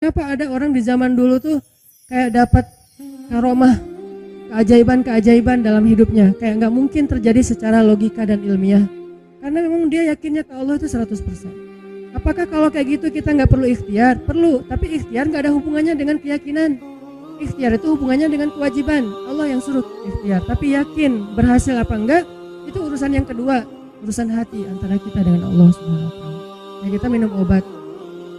Kenapa ada orang di zaman dulu tuh kayak dapat karomah, keajaiban-keajaiban dalam hidupnya. Kayak nggak mungkin terjadi secara logika dan ilmiah. Karena memang dia yakinnya ke Allah itu 100%. Apakah kalau kayak gitu kita nggak perlu ikhtiar? Perlu, tapi ikhtiar nggak ada hubungannya dengan keyakinan. Ikhtiar itu hubungannya dengan kewajiban. Allah yang suruh ikhtiar, tapi yakin berhasil apa enggak, itu urusan yang kedua. Urusan hati antara kita dengan Allah Subhanahu wa taala. Nah, kita minum obat.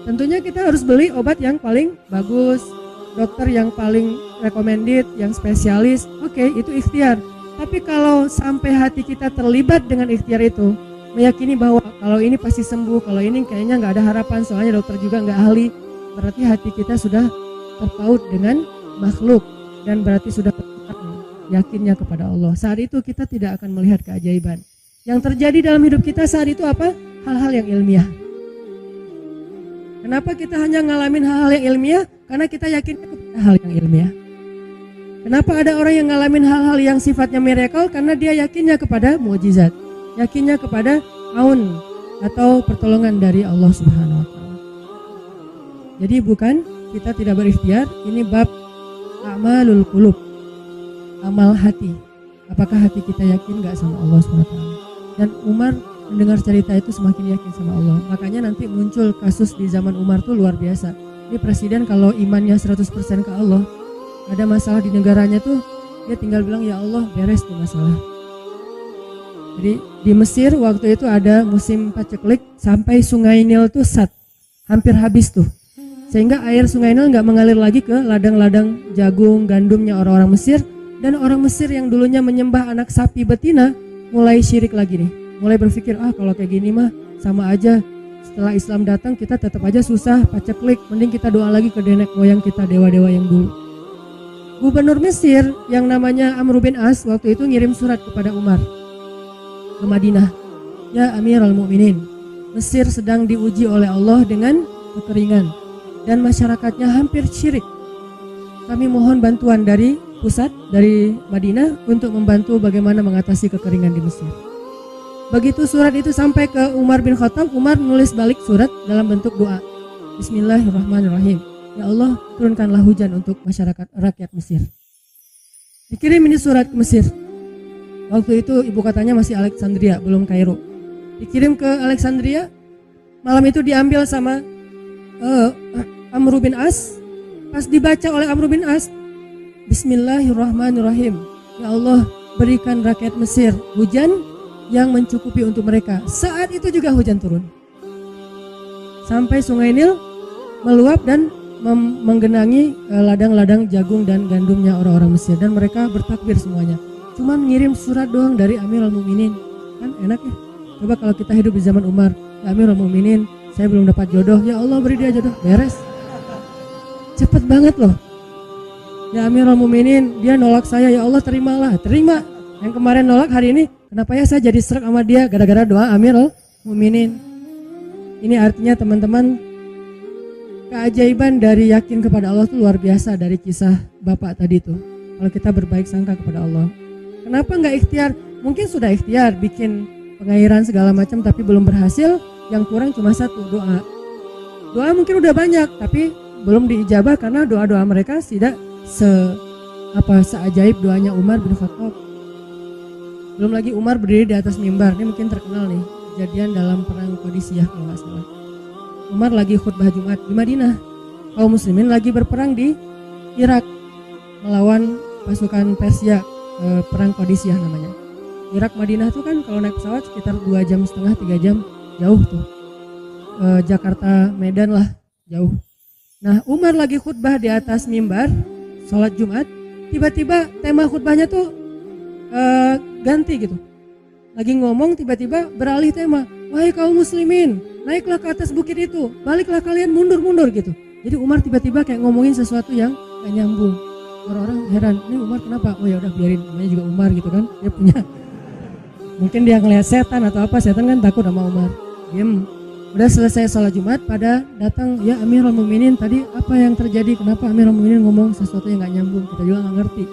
Tentunya kita harus beli obat yang paling bagus, dokter yang paling recommended, yang spesialis. Oke, itu ikhtiar. Tapi kalau sampai hati kita terlibat dengan ikhtiar itu, meyakini bahwa kalau ini pasti sembuh, kalau ini kayaknya nggak ada harapan, soalnya dokter juga nggak ahli, berarti hati kita sudah terpaut dengan makhluk dan berarti sudah yakinnya kepada Allah. Saat itu kita tidak akan melihat keajaiban. Yang terjadi dalam hidup kita saat itu apa? Hal-hal yang ilmiah. Kenapa kita hanya ngalamin hal-hal yang ilmiah? Karena kita yakin kepada hal yang ilmiah. Kenapa ada orang yang ngalamin hal-hal yang sifatnya miracle? Karena dia yakinnya kepada mukjizat, yakinnya kepada aun atau pertolongan dari Allah Subhanahu wa taala. Jadi bukan kita tidak berikhtiar, ini bab amalul qulub, amal hati. Apakah hati kita yakin enggak sama Allah Subhanahu wa taala? Dan Umar mendengar cerita itu semakin yakin sama Allah. Makanya nanti muncul kasus di zaman Umar tuh luar biasa. Ini presiden kalau imannya 100% ke Allah, ada masalah di negaranya tuh dia tinggal bilang ya Allah beres tuh masalah. Jadi di Mesir waktu itu ada musim paceklik sampai sungai Nil tuh hampir habis tuh. Sehingga air sungai Nil nggak mengalir lagi ke ladang-ladang jagung, gandumnya orang-orang Mesir. Dan orang Mesir yang dulunya menyembah anak sapi betina mulai syirik lagi nih. Mulai berpikir, kalau kayak gini mah sama aja, setelah Islam datang kita tetap aja susah, paceklik, mending kita doa lagi ke nenek moyang kita, dewa-dewa yang dulu. Gubernur Mesir yang namanya Amr bin As waktu itu ngirim surat kepada Umar ke Madinah. Ya Amirul Mukminin, Mesir sedang diuji oleh Allah dengan kekeringan dan masyarakatnya hampir syirik. Kami mohon bantuan dari pusat, dari Madinah untuk membantu bagaimana mengatasi kekeringan di Mesir. Begitu surat itu sampai ke Umar bin Khattab, Umar menulis balik surat dalam bentuk doa. Bismillahirrahmanirrahim. Ya Allah, turunkanlah hujan untuk masyarakat rakyat Mesir. Dikirim ini surat ke Mesir. Waktu itu ibu katanya masih Alexandria, belum Kairo. Dikirim ke Alexandria. Malam itu diambil sama Amr bin As. Pas dibaca oleh Amr bin As, Bismillahirrahmanirrahim. Ya Allah, berikan rakyat Mesir hujan yang mencukupi untuk mereka. Saat itu juga hujan turun. Sampai sungai Nil meluap dan menggenangi ladang-ladang jagung dan gandumnya orang-orang Mesir. Dan mereka bertakbir semuanya. Cuman ngirim surat doang dari Amirul Mukminin. Kan enak ya. Coba kalau kita hidup di zaman Umar, ya Amirul Mukminin, saya belum dapat jodoh. Ya Allah beri dia jodoh. Beres. Cepet banget loh. Ya Amirul Mukminin, dia nolak saya. Ya Allah terimalah. Terima. Yang kemarin nolak hari ini, kenapa ya saya jadi serak sama dia gara-gara doa Amirul Mukminin. Ini artinya teman-teman, keajaiban dari yakin kepada Allah itu luar biasa dari kisah Bapak tadi tuh. Kalau kita berbaik sangka kepada Allah. Kenapa nggak ikhtiar? Mungkin sudah ikhtiar bikin pengairan segala macam tapi belum berhasil. Yang kurang cuma satu, doa. Doa mungkin udah banyak tapi belum diijabah karena doa-doa mereka tidak seajaib doanya Umar bin Khattab. Belum lagi Umar berdiri di atas mimbar, ini mungkin terkenal nih, kejadian dalam perang Qadisiyah kalau nggak salah. Umar lagi khutbah Jumat di Madinah, kaum muslimin lagi berperang di Irak melawan pasukan Persia, perang Qadisiyah namanya. Irak Madinah tuh kan kalau naik pesawat sekitar 2,5 jam, 3 jam, jauh tuh. Jakarta Medan lah, jauh. Nah Umar lagi khutbah di atas mimbar, sholat Jumat, tiba-tiba tema khutbahnya tuh ganti gitu. Lagi ngomong tiba-tiba beralih tema. Wahai kaum muslimin, naiklah ke atas bukit itu, baliklah kalian mundur-mundur gitu. Jadi Umar tiba-tiba kayak ngomongin sesuatu yang gak nyambung. Orang-orang heran, ini Umar kenapa? Oh ya udah biarin, namanya juga Umar gitu kan. Dia punya mungkin dia ngelihat setan atau apa, setan kan takut sama Umar. Diem. Udah selesai sholat Jumat, pada datang, ya Amirul Mukminin, tadi apa yang terjadi? Kenapa Amirul Mukminin ngomong sesuatu yang gak nyambung? Kita juga gak ngerti.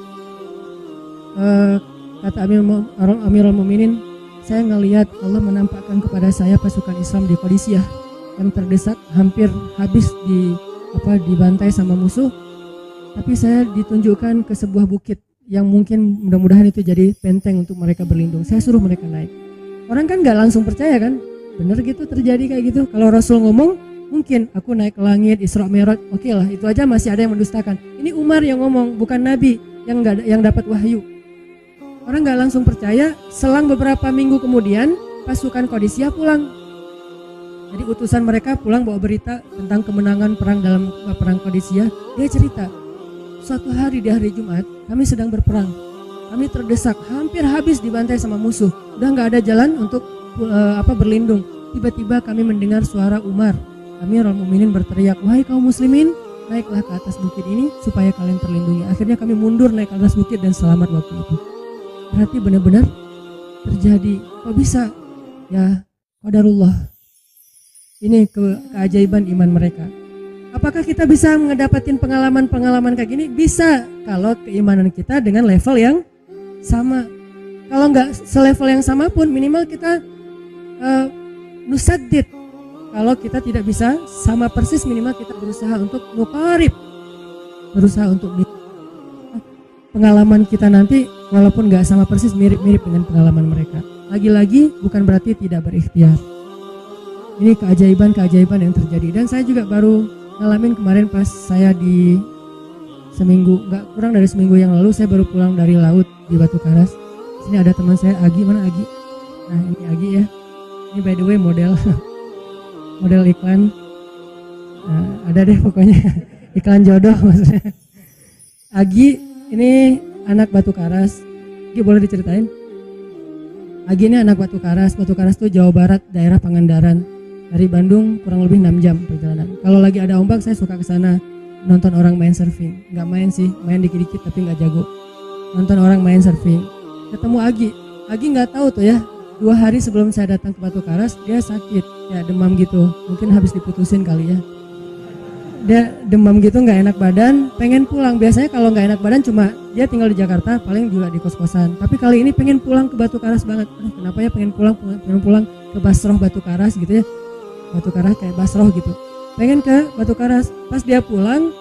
Kata Amirul Mukminin, saya ngelihat Allah menampakkan kepada saya pasukan Islam di Qadisiyah yang terdesak hampir habis dibantai sama musuh, tapi saya ditunjukkan ke sebuah bukit yang mungkin mudah-mudahan itu jadi benteng untuk mereka berlindung. Saya suruh mereka naik. Orang kan nggak langsung percaya kan, bener gitu terjadi kayak gitu. Kalau Rasul ngomong, mungkin aku naik ke langit, Isra Mi'raj, oke lah, itu aja masih ada yang mendustakan. Ini Umar yang ngomong, bukan Nabi yang dapat wahyu. Orang nggak langsung percaya. Selang beberapa minggu kemudian pasukan Qadisiyah pulang. Jadi utusan mereka pulang bawa berita tentang kemenangan perang dalam perang Qadisiyah. Dia cerita, suatu hari di hari Jumat kami sedang berperang. Kami terdesak, hampir habis dibantai sama musuh. Udah nggak ada jalan untuk berlindung. Tiba-tiba kami mendengar suara Umar, Amirul Mukminin berteriak, wahai kaum muslimin, naiklah ke atas bukit ini supaya kalian terlindungi. Akhirnya kami mundur naik ke atas bukit dan selamat waktu itu. Berarti benar-benar terjadi. Kok bisa? Ya, qadarullah. Ini keajaiban iman mereka. Apakah kita bisa mendapatkan pengalaman-pengalaman kayak gini? Bisa, kalau keimanan kita dengan level yang sama. Kalau nggak selevel yang sama pun minimal kita nusaddid. Kalau kita tidak bisa sama persis, minimal kita berusaha untuk muqarib, berusaha untuk pengalaman kita nanti walaupun nggak sama persis, mirip-mirip dengan pengalaman mereka. Lagi-lagi bukan berarti tidak berikhtiar. Ini keajaiban-keajaiban yang terjadi. Dan saya juga baru ngalamin kemarin pas saya di nggak kurang dari seminggu yang lalu, saya baru pulang dari laut di Batu Karas. Sini ada teman saya, Agi, mana Agi? Nah ini Agi ya. Ini by the way model iklan. Nah, ada deh pokoknya iklan jodoh maksudnya. Agi ini anak Batu Karas. Agi boleh diceritain? Agi ini anak Batu Karas. Batu Karas itu Jawa Barat, daerah Pangandaran. Dari Bandung kurang lebih 6 jam perjalanan. Kalau lagi ada ombak saya suka ke sana nonton orang main surfing. Nggak main sih, main dikit-dikit tapi nggak jago. Nonton orang main surfing. Ketemu Agi. Agi nggak tahu tuh ya. 2 hari sebelum saya datang ke Batu Karas dia sakit, ya demam gitu. Mungkin habis diputusin kali ya. Dia demam gitu, nggak enak badan, pengen pulang. Biasanya kalau nggak enak badan cuma dia tinggal di Jakarta, paling juga di kos-kosan. Tapi kali ini pengen pulang ke Batu Karas banget. Aduh, kenapa ya pengen pulang ke Basroh Batu Karas gitu ya. Batu Karas kayak Basroh gitu. Pengen ke Batu Karas. Pas dia pulang,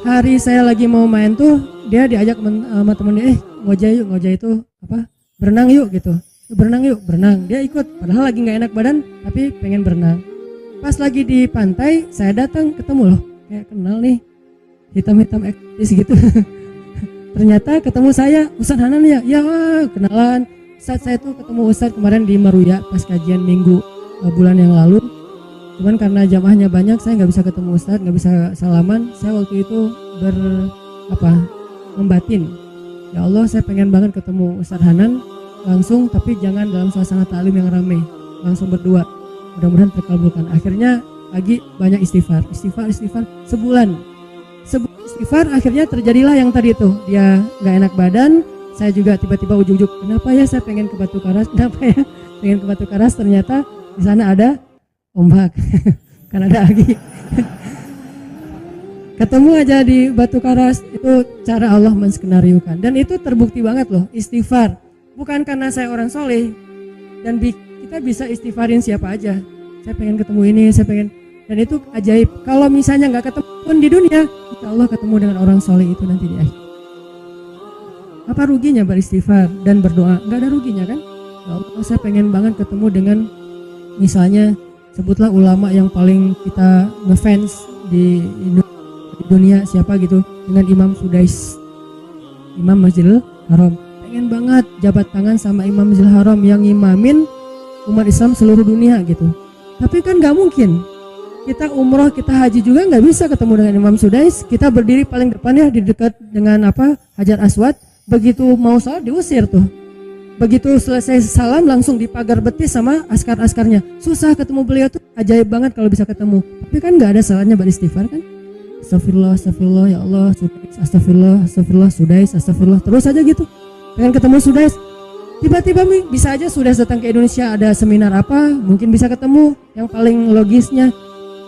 hari saya lagi mau main tuh, dia diajak sama temennya, ngojek itu berenang yuk gitu. Berenang yuk, berenang. Dia ikut, padahal lagi nggak enak badan, tapi pengen berenang. Pas lagi di pantai, saya datang ketemu loh, kayak kenal nih, hitam-hitam ektis gitu. Ternyata ketemu saya, Ustadz Hanan ya, ya kenalan. Saat saya tuh ketemu Ustadz kemarin di Meruya pas kajian minggu bulan yang lalu. Cuman karena jamaahnya banyak, saya nggak bisa ketemu Ustadz, nggak bisa salaman. Saya waktu itu membatin, ya Allah saya pengen banget ketemu Ustadz Hanan langsung, tapi jangan dalam suasana ta'lim yang ramai, langsung berdua, mudah-mudahan terkabulkan. Akhirnya lagi banyak istighfar sebulan istighfar. Akhirnya terjadilah yang tadi itu, dia nggak enak badan. Saya juga tiba-tiba ujuk-ujuk, kenapa ya saya pengen ke Batu Karas, ternyata di sana ada ombak. Kan ada lagi. Ketemu aja di Batu Karas. Itu cara Allah menskenariokan, dan itu terbukti banget loh. Istighfar bukan karena saya orang soleh, dan kita bisa istighfarin siapa aja. Saya pengen ketemu ini, saya pengen, dan itu ajaib. Kalau misalnya nggak ketemu pun di dunia, insya Allah ketemu dengan orang soleh itu nanti di akhir. Apa ruginya beristighfar dan berdoa? Nggak ada ruginya kan? Ya Allah, saya pengen banget ketemu dengan, misalnya sebutlah ulama yang paling kita ngefans di dunia, siapa gitu, dengan Imam Sudais, Imam Masjidil Haram. Pengen banget jabat tangan sama Imam Masjidil Haram yang ngimamin umat Islam seluruh dunia gitu. Tapi kan nggak mungkin. Kita umroh, kita haji juga nggak bisa ketemu dengan Imam Sudais. Kita berdiri paling depan ya, di dekat dengan Hajar Aswad. Begitu mau salat diusir tuh. Begitu selesai salam langsung dipagar betis sama askar-askarnya. Susah ketemu beliau tuh, ajaib banget kalau bisa ketemu. Tapi kan nggak ada salahnya beristighfar kan? Astagfirullah, astagfirullah, ya Allah, Sudais, astagfirullah, astagfirullah, Sudais, astagfirullah. Terus aja gitu. Pengen ketemu Sudais. Tiba-tiba bisa aja Sudais datang ke Indonesia, ada seminar apa, mungkin bisa ketemu, yang paling logisnya.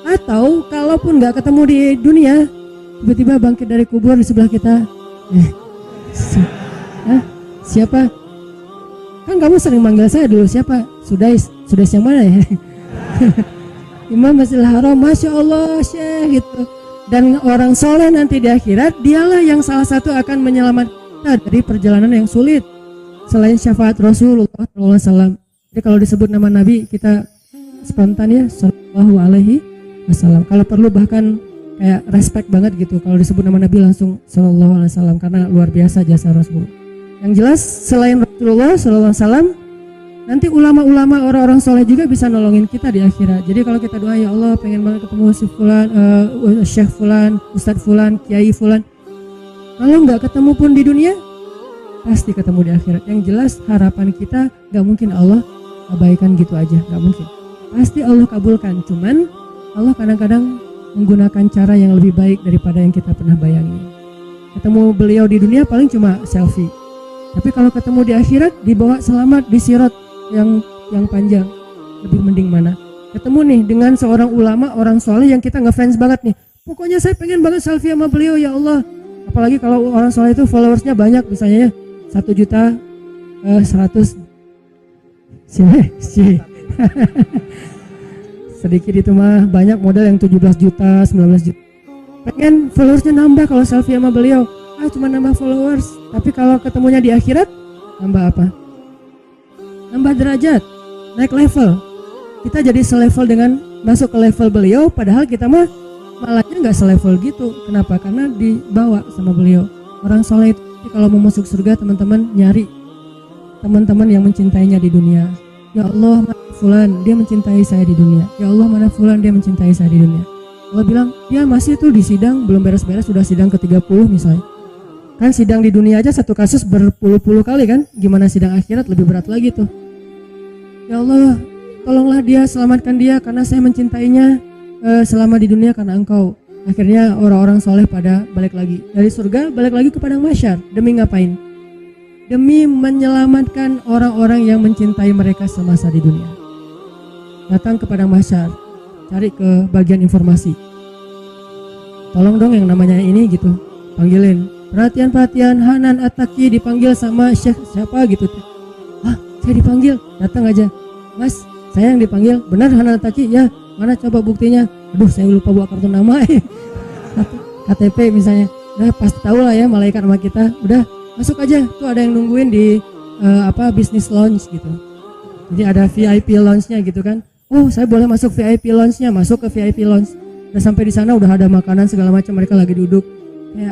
Atau kalaupun nggak ketemu di dunia, tiba-tiba bangkit dari kubur di sebelah kita. Siapa? Kan kamu sering manggil saya dulu, siapa? Sudais yang mana ya? Imam Masjidil Haram, Masya Allah Syekh gitu. Dan orang soleh nanti di akhirat, dialah yang salah satu akan menyelamatkan kita dari perjalanan yang sulit. Selain syafaat Rasulullah SAW. Jadi kalau disebut nama Nabi, kita spontan ya, Sallallahu Alaihi Wasallam. Kalau perlu bahkan kayak respect banget gitu. Kalau disebut nama Nabi langsung Sallallahu Alaihi Wasallam, karena luar biasa jasa Rasul. Yang jelas selain Rasulullah Sallallahu Alaihi Wasallam, nanti ulama-ulama orang-orang soleh juga bisa nolongin kita di akhirat. Jadi kalau kita doa, ya Allah pengen banget ketemu si fulan, Syekh fulan, Ustadz fulan, Kiai fulan. Kalau nggak ketemu pun di dunia, pasti ketemu di akhirat. Yang jelas harapan kita nggak mungkin Allah abaikan gitu aja, nggak mungkin. Pasti Allah kabulkan. Cuman Allah kadang-kadang menggunakan cara yang lebih baik daripada yang kita pernah bayangin. Ketemu beliau di dunia paling cuma selfie. Tapi kalau ketemu di akhirat, dibawa selamat di sirat yang panjang, lebih mending mana? Ketemu nih dengan seorang ulama, orang soleh yang kita ngefans banget nih. Pokoknya saya pengen banget selfie sama beliau, ya Allah. Apalagi kalau orang soleh itu followersnya banyak, misalnya ya 1.100.000 sih. Sedikit itu mah, banyak model yang 17 juta, 19 juta. Pengen followersnya nambah kalau selfie sama beliau. Cuma nambah followers. Tapi kalau ketemunya di akhirat, nambah apa? Nambah derajat, naik level. Kita jadi selevel dengan masuk ke level beliau, padahal kita mah malahnya nggak selevel gitu. Kenapa? Karena dibawa sama beliau. Orang soleh itu kalau mau masuk surga, teman-teman nyari teman-teman yang mencintainya di dunia. Ya Allah, mana fulan, dia mencintai saya di dunia. Ya Allah, mana fulan, dia mencintai saya di dunia. Allah bilang, dia masih tuh di sidang, belum beres-beres, sudah sidang ke-30 misalnya. Kan sidang di dunia aja satu kasus berpuluh-puluh kali kan, gimana sidang akhirat lebih berat lagi tuh. Ya Allah, tolonglah dia, selamatkan dia karena saya mencintainya selama di dunia karena Engkau. Akhirnya orang-orang soleh pada balik lagi dari surga, balik lagi ke padang mahsyar. Demi ngapain? Demi menyelamatkan orang-orang yang mencintai mereka semasa di dunia. Datang ke padang mahsyar, cari ke bagian informasi. Tolong dong yang namanya ini gitu, panggilin. Perhatian, Hanan At-Taki dipanggil sama Syekh siapa gitu. Saya dipanggil, datang aja. Mas, saya yang dipanggil. Benar Hanan At-Taki? Ya, mana coba buktinya? Aduh, saya lupa bawa kartu nama. KTP misalnya. Udah pasti tahu lah ya malaikat sama kita. Udah masuk aja. Tuh ada yang nungguin di business lounge gitu. Jadi ada VIP lounge-nya gitu kan. Oh, saya boleh masuk VIP lounge-nya. Masuk ke VIP lounge. Udah sampai di sana udah ada makanan segala macam, mereka lagi duduk.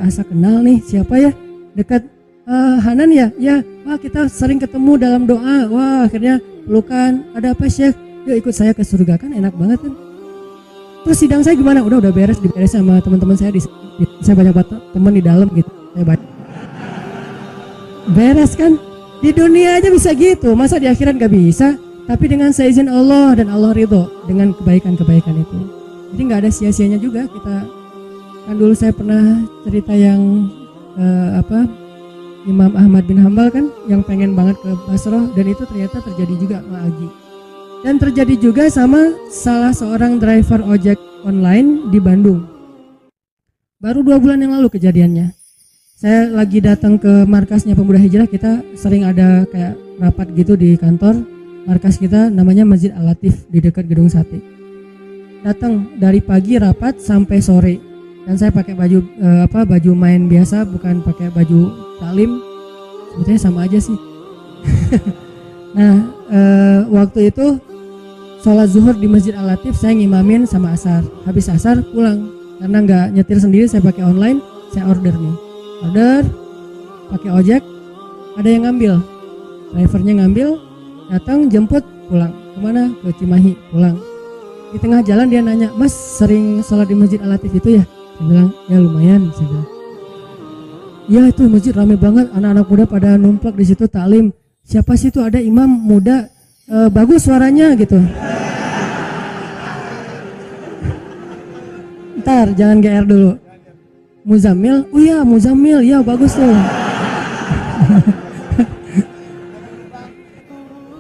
Asa kenal nih, siapa ya? Dekat Hanan ya? Ya, wah kita sering ketemu dalam doa. Wah, akhirnya pelukan. Ada apa Syekh? Yuk ikut saya ke surga, kan enak banget kan? Terus sidang saya gimana? Udah beres, diberes sama teman-teman saya saya banyak banget teman di dalam gitu. Saya banyak. Beres kan? Di dunia aja bisa gitu, masa di akhirat gak bisa? Tapi dengan seizin Allah dan Allah ridho dengan kebaikan-kebaikan itu. Jadi gak ada sia-sianya juga kita. Kan dulu saya pernah cerita yang Imam Ahmad bin Hambal kan yang pengen banget ke Basrah, dan itu ternyata terjadi juga sama Agi. Dan terjadi juga sama salah seorang driver ojek online di Bandung. Baru 2 bulan yang lalu kejadiannya. Saya lagi datang ke markasnya Pemuda Hijrah, kita sering ada kayak rapat gitu di kantor. Markas kita namanya Masjid Al-Latif di dekat Gedung Sate. Datang dari pagi rapat sampai sore. Dan saya pakai baju baju main biasa, bukan pakai baju taklim. Sebetulnya sama aja sih. Nah, waktu itu sholat zuhur di Masjid Al-Latif, saya ngimamin sama asar. Habis asar pulang, karena nggak nyetir sendiri, saya pakai online. Saya order nih, pakai ojek. Ada yang ngambil, drivernya ngambil, datang jemput, pulang. Kemana? Ke Cimahi, pulang. Di tengah jalan dia nanya, Mas sering sholat di Masjid Al-Latif itu ya? Saya bilang, ya lumayan. Saya bilang, ya itu masjid rame banget, anak-anak muda pada numplak di situ taklim. Siapa sih itu? Ada imam muda, bagus suaranya gitu. Ntar jangan GR dulu. Muzammil, oh ya Muzammil, ya bagus tuh.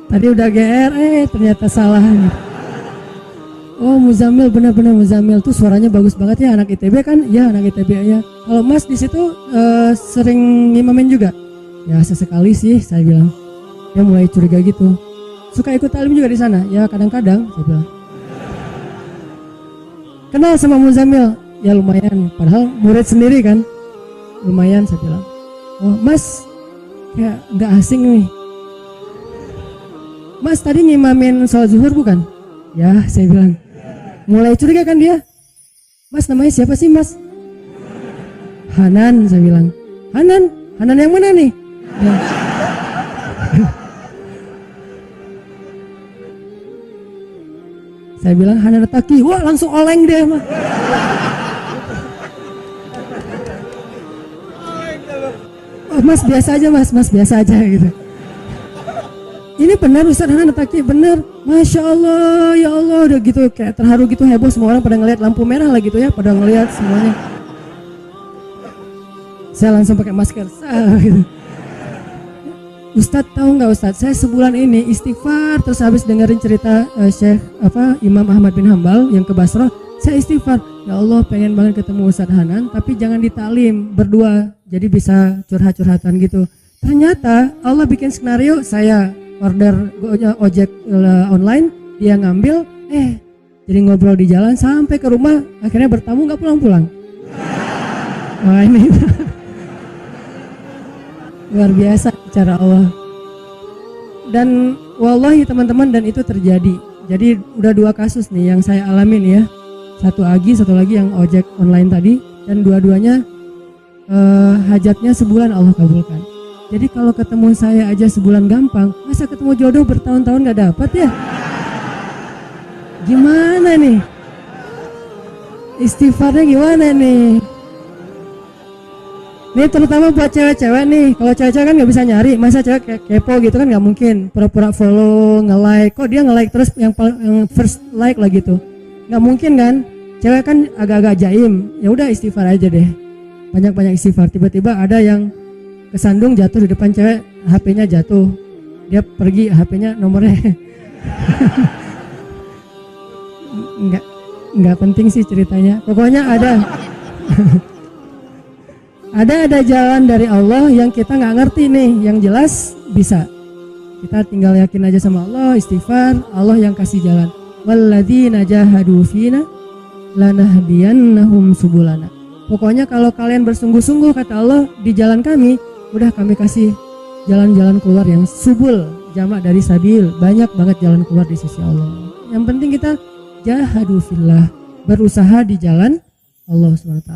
Tadi udah GR, ternyata salah. Oh Muzammil, benar-benar Muzammil tuh suaranya bagus banget ya, anak ITB kan? Ya anak ITB ya. Kalau Mas di situ sering ngimamin juga? Ya sesekali sih, saya bilang. Dia mulai curiga gitu. Suka ikut taklim juga di sana? Ya kadang-kadang, saya bilang. Kenal sama Muzammil? ya lumayan, padahal murid sendiri kan. Lumayan, saya bilang. Oh mas, kayak nggak asing nih. Mas tadi ngimamin sholat zuhur bukan? Ya, saya bilang. Mulai curiga kan dia. Mas namanya siapa sih mas? Hanan, saya bilang. Hanan yang mana nih? Ya. Saya bilang Hanan Taki. Wah langsung oleng dia mah. Oh, mas biasa aja mas biasa aja gitu. Ini benar Ustaz Hanan Taki, benar. Masya Allah, ya Allah, udah gitu kayak terharu gitu, heboh, semua orang pada ngelihat lampu merah lah gitu ya, pada ngelihat semuanya. Saya langsung pakai masker, gitu. Ustadz tahu nggak Ustadz, saya sebulan ini istighfar terus habis dengerin cerita Syekh Imam Ahmad bin Hambal yang ke Basrah, saya istighfar, ya Allah pengen banget ketemu Ustadz Hanan, tapi jangan ditaklim, berdua, jadi bisa curhat-curhatan gitu. Ternyata Allah bikin skenario, saya order ojek online, dia ngambil, jadi ngobrol di jalan sampai ke rumah, akhirnya bertamu nggak pulang-pulang. Wah ini luar biasa cara Allah. Dan wallahi teman-teman, dan itu terjadi. Jadi udah 2 kasus nih yang saya alamin ya. Satu lagi yang ojek online tadi, dan dua-duanya hajatnya sebulan Allah kabulkan. Jadi kalau ketemu saya aja sebulan gampang, masa ketemu jodoh bertahun-tahun gak dapat ya? Gimana nih? Istighfarnya gimana nih? Ini terutama buat cewek-cewek nih. Kalau cewek-cewek kan gak bisa nyari, masa cewek kayak kepo gitu kan gak mungkin. Pura-pura follow, nge-like, kok dia nge-like terus yang first like lah gitu. Gak mungkin kan? Cewek kan agak-agak jaim. Ya udah istighfar aja deh. Banyak-banyak istighfar. Tiba-tiba ada yang kesandung jatuh di depan cewek, HP-nya jatuh, dia pergi, HP-nya nomornya nggak penting sih ceritanya, pokoknya ada jalan dari Allah yang kita nggak ngerti nih, yang jelas bisa, kita tinggal yakin aja sama Allah, istighfar, Allah yang kasih jalan. Walladzina jahadu fina lanahdiyannahum subulana. Pokoknya kalau kalian bersungguh-sungguh kata Allah di jalan kami, udah kami kasih jalan-jalan keluar yang subul, jamak dari sabil, banyak banget jalan keluar di sisi Allah. Yang penting kita jahadu fillah, berusaha di jalan Allah SWT.